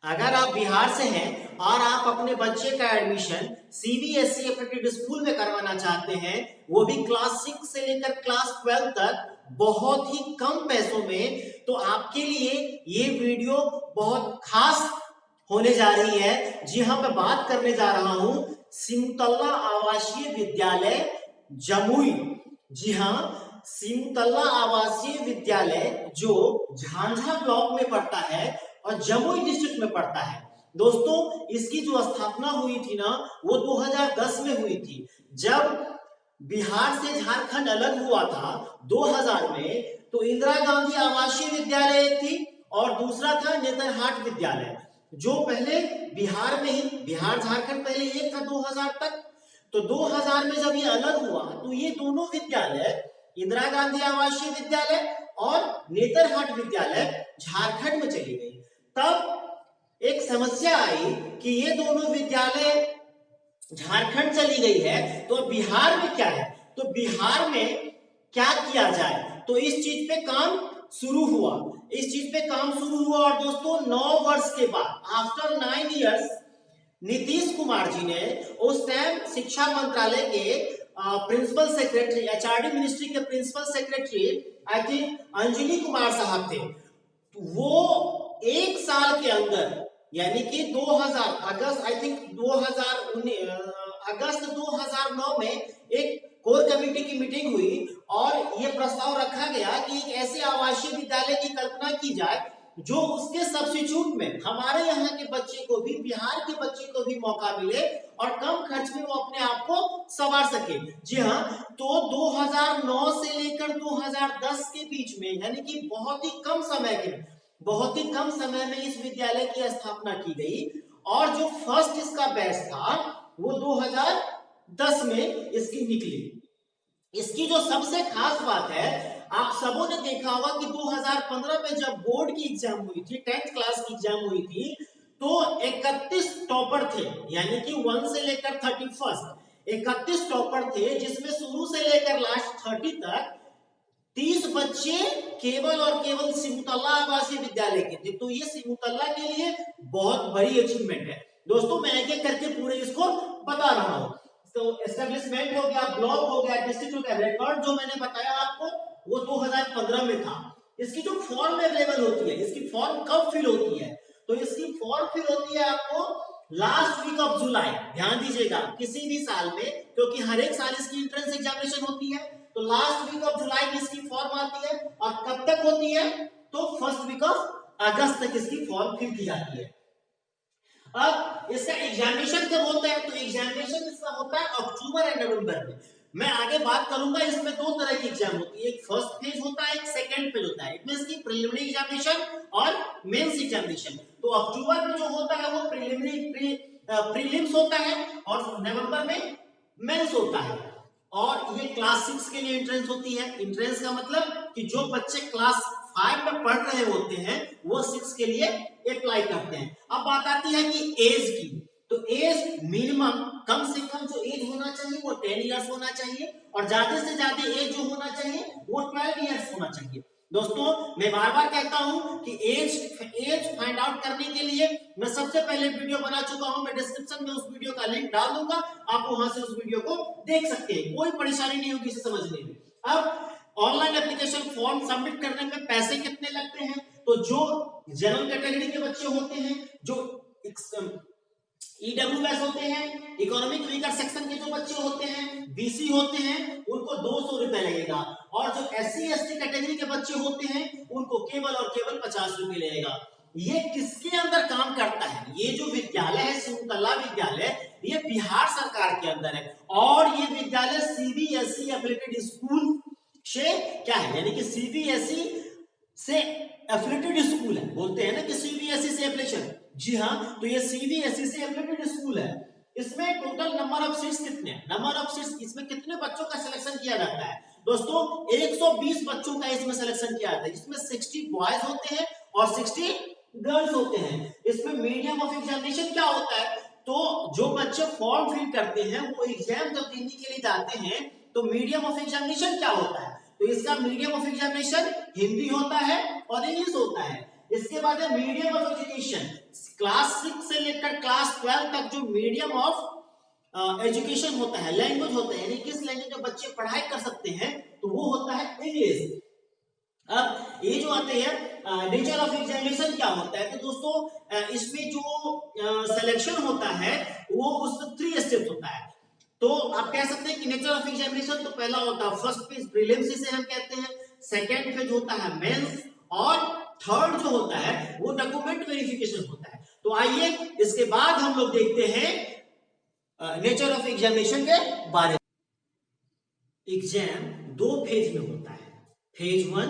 अगर आप बिहार से हैं और आप अपने बच्चे का एडमिशन सीबीएसई एप्रेंटिस स्कूल में करवाना चाहते हैं, वो भी क्लास 6 से लेकर क्लास 12 तक बहुत ही कम पैसों में, तो आपके लिए ये वीडियो बहुत खास होने जा रही है। जी हाँ, मैं बात करने जा रहा हूं सिमुतल्ला आवासीय विद्यालय जमुई। जी हाँ, सिमुतल्ला आवासीय विद्यालय जो झांझा ब्लॉक में पड़ता है और जमुई डिस्ट्रिक्ट में पड़ता है। दोस्तों, इसकी जो स्थापना हुई थी ना, वो 2010 में हुई थी। जब बिहार से झारखंड अलग हुआ था 2000 में, तो इंदिरा गांधी आवासीय विद्यालय एक थी और दूसरा था नेतरहाट विद्यालय, जो पहले बिहार में ही, बिहार झारखंड पहले एक था 2000 तक। तो 2000 में जब ये अलग हुआ तो ये दोनों विद्यालय, इंदिरा गांधी आवासीय विद्यालय और नेतरहाट विद्यालय, झारखंड में चली गई। तब एक समस्या आई कि ये दोनों विद्यालय झारखंड चली गई है, तो बिहार में क्या है, तो बिहार में क्या किया जाए, तो इस चीज पे काम शुरू हुआ। और दोस्तों 9 वर्ष के बाद, आफ्टर 9 इयर्स, नीतीश कुमार जी ने उस टाइम शिक्षा मंत्रालय के प्रिंसिपल सेक्रेटरी, एचआरडी मिनिस्ट्री के principal secretary I think Anjali Kumar साहब थे, तो वो एक साल के अंदर, यानी कि 2000 अगस्त, आई थिंक 2019 अगस्त 2009 में एक कोर कमेटी की मीटिंग हुई और यह प्रस्ताव रखा गया कि एक ऐसे आवासीय विद्यालय की कल्पना की जाए जो उसके सब्स्टिट्यूट में हमारे यहाँ के बच्चे को भी, बिहार के बच्चे को भी मौका मिले और कम खर्च में वो अपने आप को संवार सके। जी हाँ, तो 2009 से लेकर 2010 के बीच में, यानी कि बहुत ही कम समय में इस विद्यालय की स्थापना की गई और जो फर्स्ट इसका बैच था वो 2010 में इसकी निकली। इसकी जो सबसे खास बात है, आप सबों ने देखा होगा कि 2015 में जब बोर्ड की एग्जाम हुई थी, 10th क्लास की एग्जाम हुई थी, तो 31 टॉपर थे, यानी कि 1 से लेकर 31 31 टॉपर थे, जिसमें शुरू से लेकर लास्ट 30 तक 30 बच्चे केवल और केवल सिमुतल्ला आवासीय विद्यालय के थे। तो ये सिमुतल्ला के लिए बहुत बड़ी अचीवमेंट है। दोस्तों, मैं एक एक करके पूरे इसको बता रहा हूं। तो एस्टेब्लिशमेंट हो गया, ब्लॉक हो गया, डिस्ट्रिक्ट हो गया। रिकॉर्ड जो मैंने बताया आपको वो 2015 में था। इसकी जो फॉर्म अवेलेबल होती है, इसकी फॉर्म कब फिल होती है, तो इसकी फॉर्म फिल होती है आपको लास्ट वीक ऑफ जुलाई। ध्यान दीजिएगा, किसी भी साल में, क्योंकि हर एक साल इसकी एंट्रेंस एग्जामिनेशन होती है, तो लास्ट वीक ऑफ जुलाई में इसकी फॉर्म आती है और कब तक होती है, तो फर्स्ट वीक ऑफ अगस्त तक इसकी फॉर्म फिल की जाती है। अब इसका एग्जामिनेशन कब होता है, तो एग्जामिनेशन इसका होता है अक्टूबर एंड नवंबर में। मैं आगे बात करूंगा, इसमें 2 तरह की एग्जाम होती है, एक फर्स्ट फेज होता है, एक सेकंड फेज होता है। एक में इसकी प्रिलिमिनरी एग्जामिनेशन और मेंस एग्जामिनेशन। तो अक्टूबर में जो होता है वो प्रीलिम्स होता है और नवंबर में मेंस होता है। और ये क्लास 6 के लिए एंट्रेंस होती है। एंट्रेंस का मतलब कि जो बच्चे क्लास 5 में पढ़ रहे होते हैं वो 6 के लिए अप्लाई करते हैं। अब बात आती है कि एज की, तो एज मिनिमम, कम से कम जो एज होना चाहिए वो 10 इयर्स होना चाहिए और ज्यादा से ज्यादा एज जो होना चाहिए वो 12 इयर्स होना चाहिए। दोस्तों, मैं बार बार कहता हूं कि एज फाइंड आउट करने के लिए मैं सबसे पहले वीडियो बना चुका हूं, मैं डिस्क्रिप्शन में उस वीडियो का लिंक डाल दूंगा, आप वहां से उस वीडियो को देख सकते हैं, कोई परेशानी नहीं होगी इसे समझने में। अब ऑनलाइन एप्लीकेशन फॉर्म सबमिट करने में पैसे कितने लगते हैं, तो जो जनरल कैटेगरी के बच्चे होते हैं, जो ईडब्ल्यूएस होते हैं, इकोनॉमिक वीकर सेक्शन के जो बच्चे होते हैं, बीसी होते हैं, उनको 200 रुपए लगेगा और जो एससी एसटी कैटेगरी के बच्चे होते हैं उनको केवल और केवल 50 रुपए लगेगा। ये किसके अंदर काम करता है, ये जो विद्यालय है सिमुतल्ला विद्यालय, ये बिहार सरकार के अंदर है और ये विद्यालय सीबीएसई एफिलिएटेड स्कूल से क्या है, यानी कि सीबीएसई से एफिलिएटेड स्कूल है। बोलते हैं ना कि सीबीएसई से एफिलिएशन, जी हाँ, तो ये सीबीएसई से एफिलिएटेड स्कूल है। इसमें टोटल नंबर ऑफ सीट्स कितने हैं, नंबर ऑफ सीट्स, इसमें कितने बच्चों का सिलेक्शन किया जाता है, दोस्तों 120 बच्चों का इसमें सिलेक्शन किया जाता है, जिसमें 60 बॉयज होते हैं और 60 गर्ल्स होते हैं। इसमें मीडियम ऑफ एग्जामिनेशन क्या होता है, तो जो बच्चे फॉर्म फिल करते हैं वो एग्जाम जब देने के लिए जाते हैं तो मीडियम ऑफ एग्जामिनेशन क्या होता है, तो इसका मीडियम ऑफ एग्जामिनेशन हिंदी होता है और इंग्लिश होता है। इसके बाद है मीडियम ऑफ एजुकेशन, क्लास 6 से लेकर क्लास 12 तक जो मीडियम ऑफ एजुकेशन होता है, लैंग्वेज होता है, यानी किस लैंग्वेज में बच्चे पढ़ाई कर सकते हैं, तो वो होता है इंग्लिश। अब ये जो आते हैं नेचर ऑफ एग्जामिनेशन क्या होता है, तो दोस्तों इसमें जो सिलेक्शन होता है वो उसमें 3 स्टेप्स होता है। तो आप कह सकते हैं कि नेचर ऑफ एग्जामिनेशन तो पहला होता है फर्स्ट फेज प्रीलिम्स जिसे हम कहते हैं, सेकंड फेज होता है मेंस, और थर्ड जो होता है वो डॉक्यूमेंट वेरिफिकेशन होता है। तो आइए इसके बाद हम लोग देखते हैं नेचर ऑफ एग्जामिनेशन के बारे में। एग्जाम 2 फेज में होता है, फेज 1,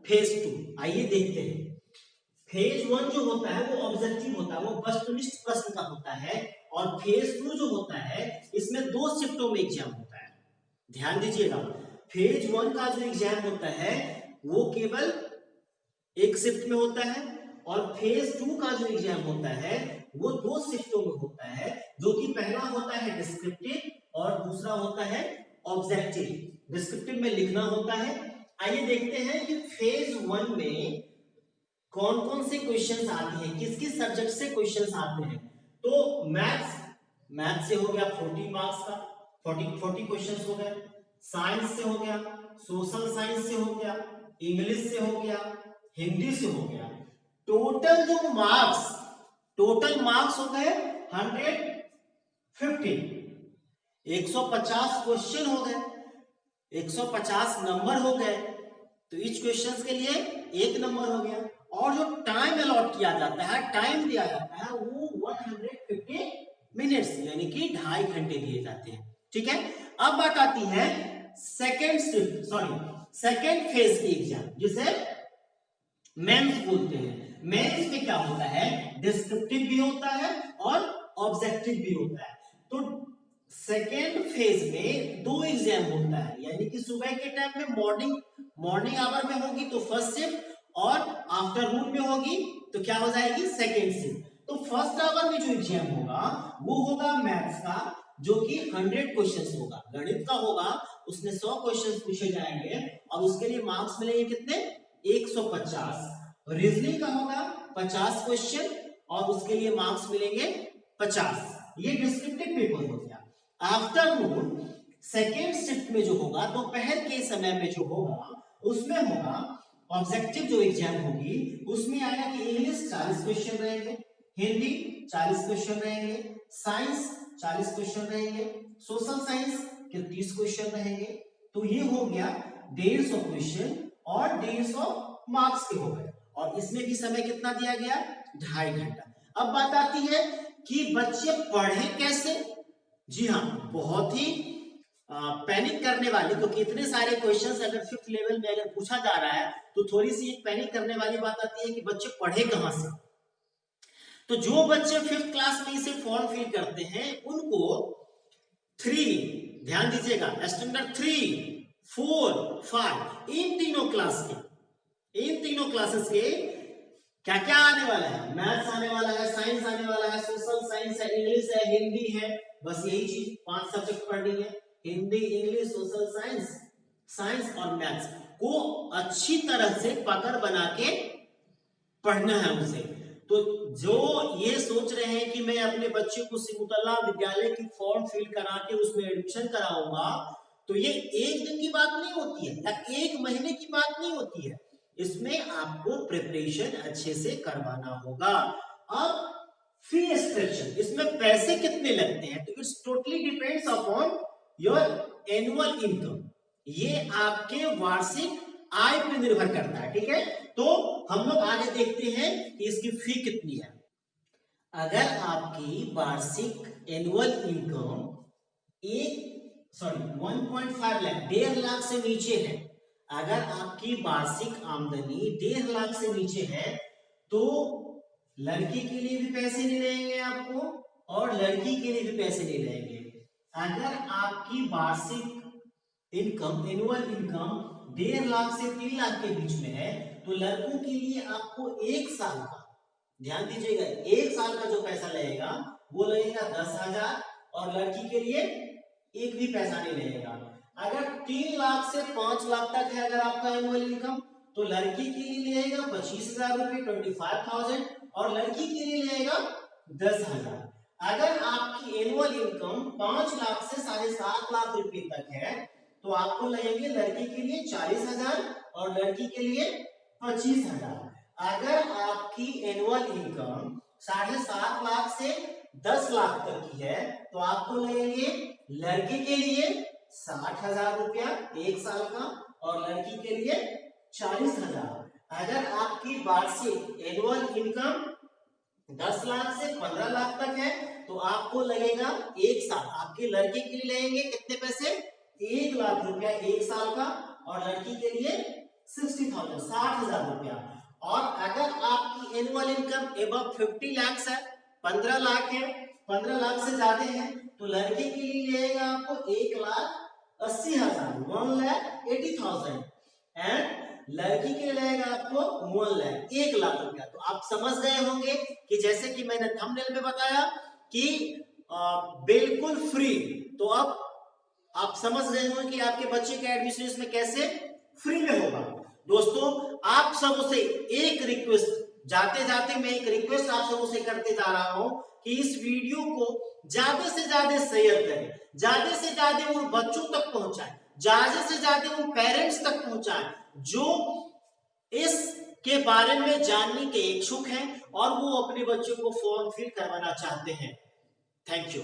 फेज 2। आइए देखते हैं। फेज 1 जो होता है वो ऑब्जेक्टिव होता है, वो वस्तुनिष्ठ प्रश्न का होता है, और फेज 2 जो होता है इसमें 2 शिफ्टों में एग्जाम होता है। ध्यान दीजिएगा, फेज 1 का जो एग्जाम होता है वो केवल एक शिफ्ट में होता है, और फेज 2 का जो एग्जाम होता है वो 2 शिफ्टों में होता है, जो कि पहला होता है डिस्क्रिप्टिव और दूसरा होता है ऑब्जेक्टिव। डिस्क्रिप्टिव में लिखना होता है। आइए देखते हैं कि फेज 1 में कौन कौन से क्वेश्चंस आते हैं, किस किस सब्जेक्ट से क्वेश्चंस आते हैं। तो मैथ्स से हो गया 40 मार्क्स का, 40 क्वेश्चंस हो गए। साइंस से हो गया, सोशल साइंस से हो गया, इंग्लिश से हो गया, हिंदी से हो गया। टोटल मार्क्स हो गए 150, 150 क्वेश्चन हो गए, 150 नंबर हो गए। तो इच क्वेश्चंस के लिए 1 नंबर हो गया, और जो टाइम अलॉट किया जाता है, टाइम दिया जाता है वो 150 मिनट्स यानी कि 2.5 घंटे दिए जाते हैं। ठीक है, अब बात आती है सेकेंड फेज की एग्जाम, जिसे मेंस बोलते हैं। मेंस में क्या होता है, डिस्क्रिप्टिव भी होता है और ऑब्जेक्टिव भी होता है। तो सेकेंड फेज में 2 एग्जाम होता है, यानी कि सुबह के टाइम में मॉर्निंग आवर में होगी तो फर्स्ट शिफ्ट, और आफ्टरनून में होगी तो क्या हो जाएगी, सेकेंड शिफ्ट। तो फर्स्ट आवर में जो एग्जाम होगा वो होगा मैथ्स का, जो कि 100 क्वेश्चंस होगा, गणित का होगा, उसमें 100 क्वेश्चंस पूछे जाएंगे और उसके लिए मार्क्स मिलेंगे कितने, 150। रीजनिंग का होगा 50 क्वेश्चन और उसके लिए मार्क्स मिलेंगे 50। ये डिस्क्रिप्टिव पेपर हो गया। आफ्टरनून सेकेंड शिफ्ट में जो होगा, दोपहर के समय में जो होगा, उसमें होगा ऑब्जेक्टिव जो एग्जाम होगी, उसमें आएगा कि इंग्लिश 40 क्वेश्चन रहेंगे, हिंदी 40 क्वेश्चन रहेंगे, साइंस 40 क्वेश्चन रहेंगे, सोशल साइंस के 30 क्वेश्चन रहेंगे। तो ये हो गया 150 क्वेश्चन और 150 मार्क्स के हो गए, और इसमें भी समय कितना दिया गया, 2.5 घंटा। अब बात आती है कि बच्चे पढ़े कैसे। जी हाँ, बहुत ही पैनिक करने वाली, क्योंकि इतने सारे क्वेश्चंस अगर 5th लेवल में अगर पूछा जा रहा है तो थोड़ी सी एक पैनिक करने वाली बात आती है कि बच्चे पढ़े कहां से। तो जो बच्चे 5th क्लास में इसे फॉर्म फिल करते हैं उनको 3, ध्यान दीजिएगा, स्टैंडर्ड 3, 4, 5 इन तीनों क्लासेस के क्या क्या आने वाला है, मैथ्स आने वाला है, साइंस आने वाला है, सोशल साइंस है, इंग्लिश है, हिंदी है, बस यही चीज 5 सब्जेक्ट पढ़नी है, हिंदी, इंग्लिश, सोशल साइंस और मैथ्स को अच्छी तरह से पकड़ बना के पढ़ना है उसे। तो जो ये सोच रहे हैं कि मैं अपने बच्चे को सिमुतल्ला विद्यालय की फॉर्म फिल करा के उसमें एडमिशन कराऊंगा, तो ये एक दिन की बात नहीं होती है या 1 महीने की बात नहीं होती है, इसमें आपको प्रिपरेशन अच्छे से करवाना होगा। अब फी स्ट्रक्चर, इसमें पैसे कितने लगते हैं, तो it's totally depends upon your annual income, ये आपके वार्षिक आय पर निर्भर करता है। ठीक है, तो हम लोग आगे देखते हैं कि इसकी फी कितनी है। अगर आपकी वार्षिक एनुअल इनकम 1.5 लाख, 1.5 लाख से नीचे है, अगर आपकी वार्षिक आमदनी 1.5 लाख से नीचे है, तो लड़की के लिए भी पैसे नहीं लगेंगे आपको और लड़की के लिए भी पैसे नहीं लगेंगे। अगर आपकी वार्षिक इनकम, एनुअल इनकम 1.5 लाख से 3 लाख के बीच में है, तो लड़कों के लिए आपको 1 साल का, ध्यान दीजिएगा, 1 साल का जो पैसा लगेगा वो लगेगा 10,000, और लड़की के लिए एक भी पैसा नहीं लगेगा। अगर 3 लाख से 5 लाख तक है अगर आपका एनुअल इनकम, तो लड़की के लिए लेगा 25,000 रुपये 25,000 और लड़की के लिए लेगा 10,000। अगर आपकी एनुअल इनकम 5 लाख से 7.5 लाख रुपए तक है तो आपको लगेंगे लड़की के लिए 40,000 और लड़की के लिए 25,000। अगर आपकी एनुअल इनकम 7.5 लाख से 10 लाख तक की है तो आपको लगेंगे लड़के के लिए 60,000 रुपया 1 साल का और लड़की के लिए 40,000। अगर आपकी वार्षिक एनुअल इनकम 10 लाख से 15 लाख तक है तो आपको लगेगा 1 साल, आपके लड़के के लिए लेंगे कितने पैसे 1 लाख रुपया 1 साल का और लड़की के लिए 60,000 60,000 रुपया। और अगर आपकी एनुअल इनकम एबव 50 लाख है 15 लाख है 15 लाख से ज्यादा है तो लड़के के लिए लेगा आपको 1,80,000 1,80,000 एंड लड़की के लिए लेगा आपको 1 लाख रुपया। तो आप समझ गए होंगे कि जैसे कि मैंने थंबनेल में बताया कि बिल्कुल फ्री। तो अब आप समझ गए होंगे कि आपके बच्चे का एडमिशन इसमें कैसे फ्री में होगा। दोस्तों आप सबों से एक रिक्वेस्ट, जाते जाते मैं एक रिक्वेस्ट आप सबों से करते जा रहा हूं कि इस वीडियो को ज्यादा से ज्यादा शेयर करें, ज्यादा से ज्यादा उन बच्चों तक पहुंचाएं, ज्यादा से ज्यादा उन पेरेंट्स तक पहुंचाएं जो इस के बारे में जानने के इच्छुक हैं और वो अपने बच्चों को फॉर्म फिल करवाना चाहते हैं। Thank you.